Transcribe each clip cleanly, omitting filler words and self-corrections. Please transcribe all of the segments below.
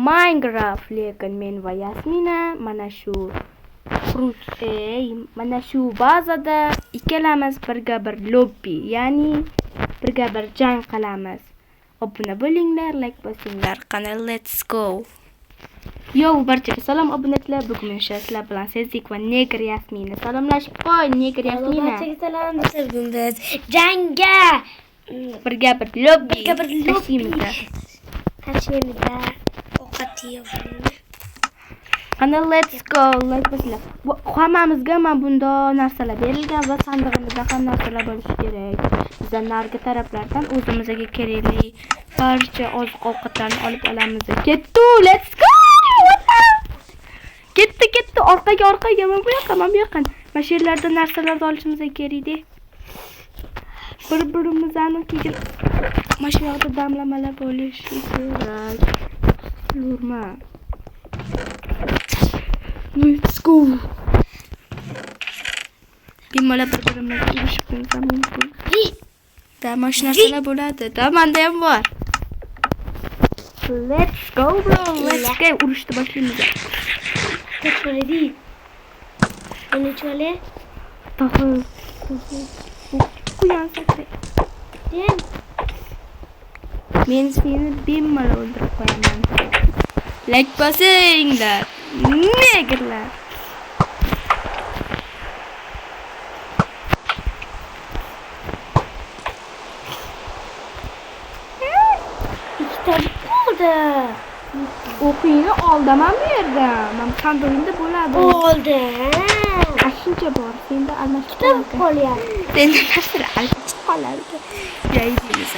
Minecraft, lekin men va Yasmina mana shu bazada ikkalamiz birga bir lobby, ya'ni birga bir jang qilamiz. Obuna bo'linglar, like bosinglar. Qani, let's go. Yo, barchaga salom obunachilar. Bugun sizlar bilan Sezik va Neger Yasmina salomlashib qo'y. Neger Yasmina. Barchaga salom. Bugun biz jangga birga bir lobby tashlaymiz. Ovqat yeymiz. Qani, let's go. Like bosinglar. Hammamizga mana bunda narsalar berilgan va sandig'imizda ham narsalar bo'lishi kerak. Bizlar nargi taraflardan o'zimizga kerakli barcha oziq-ovqatlarni olib olamiz. Ketdi, let's go. Ketdi. Orqaga. Mana bu yoqqa. Mana shu yerlarda narsalarni olishimiz kerak-da. Bir-birimizni keyin mana shu yoqda damlamalar bo'lishi kerak. Yurma. Let's go. Bemalol bir-birimizga urishib qo'ysa mumkin. Mana shu narsalar bo'ladi. Manda ham bor. Let's go bro. Let's go. Urushni boshlaymiz. Chole. Ana chole. To'g'ri. Quyon sakra. Men seni bemalol o'ldirib qo'yaman. Like bosinglar. Negerlar. O'qiyni oldaman bu yerda. Men sandig'imda bo'ladi. Oldi. Shuncha bor. Senda almashib qolyapti. Senda narsalar almashib qoladi. Yayimiz.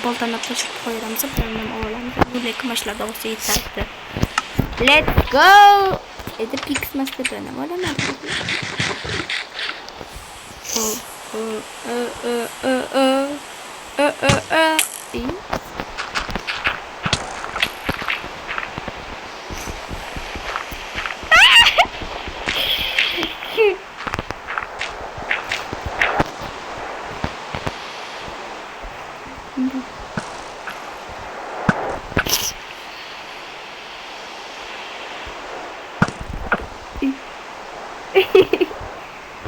Boltani qo'shib qo'yamiz, boltani olamiz. Bu lekin mashlarda o'zi yetadi. Let's go. Edi pixmasdan olaman.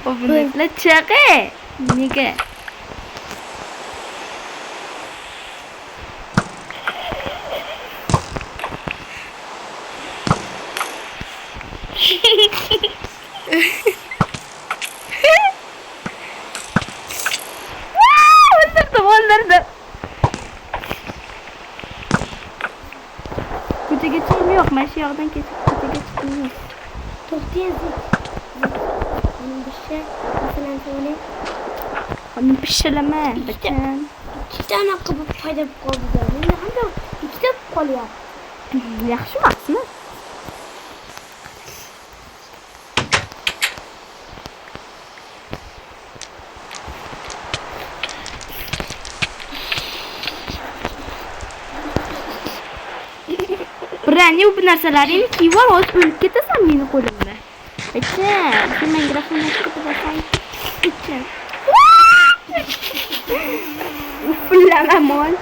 Obunaklar chaqa. Nega? O'ldirdim. Ko'chaga chiqim yo'q. Mana shu yoqdan ketib ko'chaga chiqim yo'q. To'xtaysiz. Onu pişirleme. Bakın. İki tane kabuk payda qoldi. Menda ham ikkita qolyapti. Yaxshi maqsmi? Brani bu narsalarini kiyib ol, o'lib ketasan meni qo'limda. Bakın, sen mikrofonu tutib olsang. Bakın. Ufflama mol.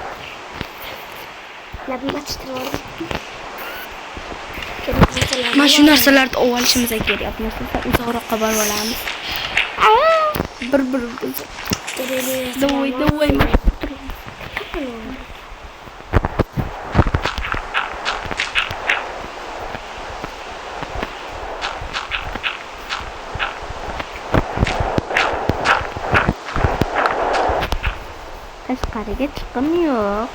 Labimga chiqtirdim. Mana shu narsalarni olishimiz kerak. Narsalar uzoqroqqa borib olamiz. Bir-birimiz. Davay. Tashqariga chiqim yo'q.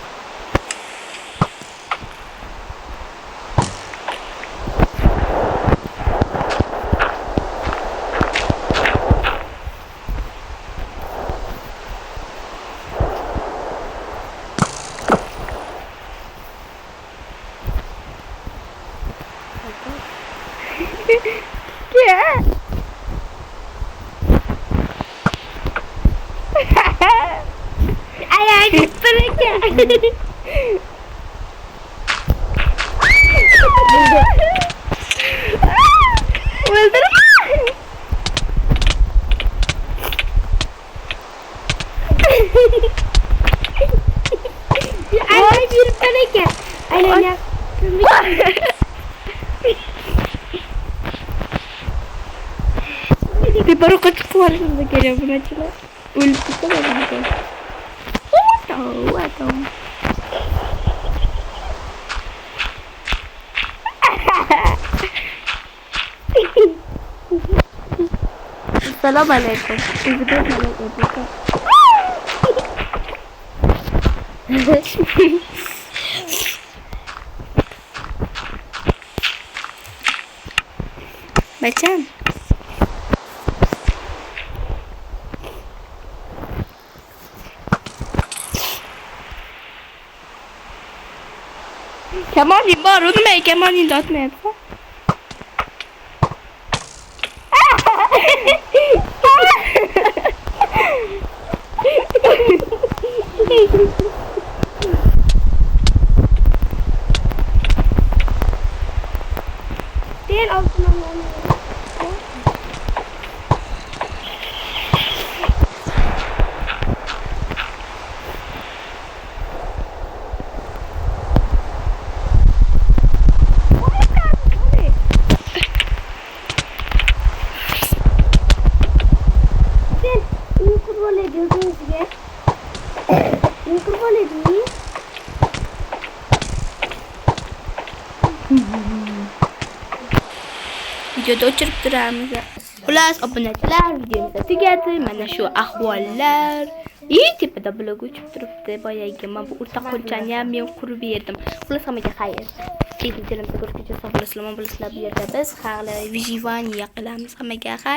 Yeah. Yutar ekan. Aylanib. Teparoqqa chiqib olishimiz kerak bunachilar. O'lib ketadi. Otam. Assalomu alaykum. Bacham. Kamoning bor, unmay, kamoningni otmayapti. Sen altından onu. Kurban ediyorsun size. Kurban edeyim. Videoda o'chirib turamiz. Xullas, obunachilar, videomiz tugadi. Mana shu ahvollar. Tepada blog uchib turibdi. Boyagi men bu o'rta qo'lchani ham men qurib berdim. Xullas, hammaga xayr. Videomizni ko'rishguncha sog' bo'lasizlar, bu yerda biz hali vijivaniya qilamiz. Hammaga xayr.